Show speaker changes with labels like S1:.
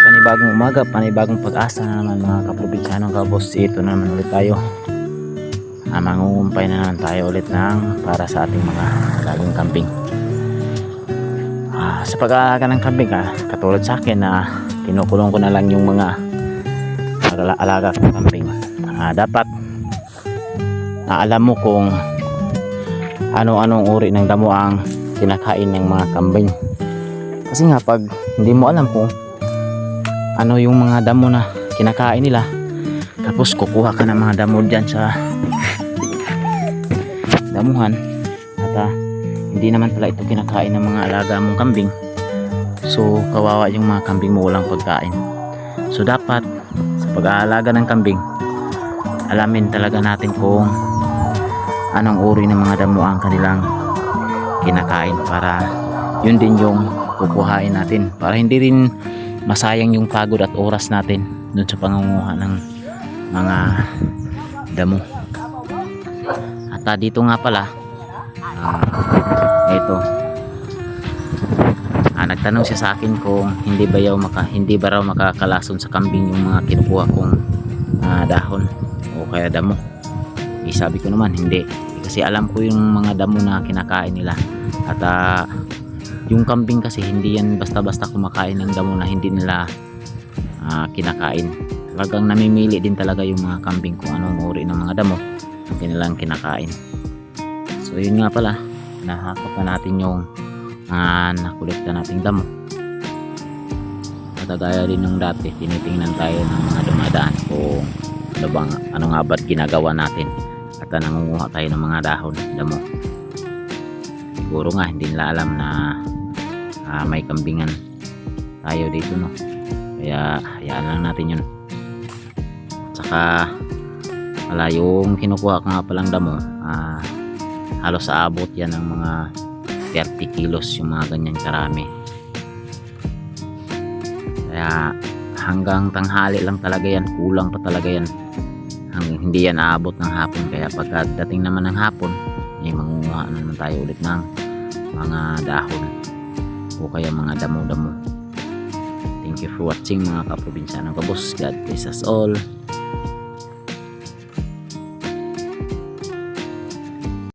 S1: Panibagong umaga, panibagong pag-asa na naman mga kaprobinsyanong kabos. Ito na naman ulit tayo. Mangungumpay na naman tayo ulit para sa ating mga alagang kambing. Sa pag-aalaga ng kambing, katulad sa akin na kinukulong ko na lang yung mga alaga ng kambing. Dapat alam mo kung ano-anong uri ng damo ang kinakain ng mga kambing. Kasi nga pag hindi mo alam kung ano yung mga damo na kinakain nila, tapos kukuha ka ng mga damo dyan sa damuhan at hindi naman pala ito kinakain ng mga alaga mong kambing, so kawawa yung mga kambing mo walang pagkain. So dapat sa pag-aalaga ng kambing, alamin talaga natin kung anong uri ng mga damo ang kanilang kinakain para yun din yung kukuhain natin, para hindi rin masayang yung pagod at oras natin dun sa pangunguha ng mga damo. At dito nga pala ito, nagtanong siya sa akin kung hindi ba raw makakalason sa kambing yung mga kinukuha kong dahon o kaya damo. Sabi ko naman hindi, kasi alam ko yung mga damo na kinakain nila. At yung kambing kasi hindi yan basta-basta kumakain ng damo na hindi nila kinakain. Talagang namimili din talaga yung mga kambing kung anong uri ng mga damo na kanilang kinakain. So yun nga pala, nahakot na natin yung nakolekta nating damo. At gaya din ng dati, tinitingnan tayo ng mga dumadaan kung ano nga ba't ginagawa natin at nangunguha tayo ng mga dahon, damo. Siguro nga hindi nila alam na may kambingan tayo dito, no? Kaya hayaan lang natin yun. Tsaka wala yung kinukuha ka nga palang damo, halos aabot yan ng mga 30 kilos yung mga ganyan karami. Kaya hanggang tanghali lang talaga yan, kulang pa talaga yan, hindi yan aabot ng hapon. Kaya pagdating naman ng hapon, mangunguha na naman tayo ulit ng mga dahon o kaya mga damo-damo. Thank you for watching mga kaprobinsyanong kabos. God bless us all.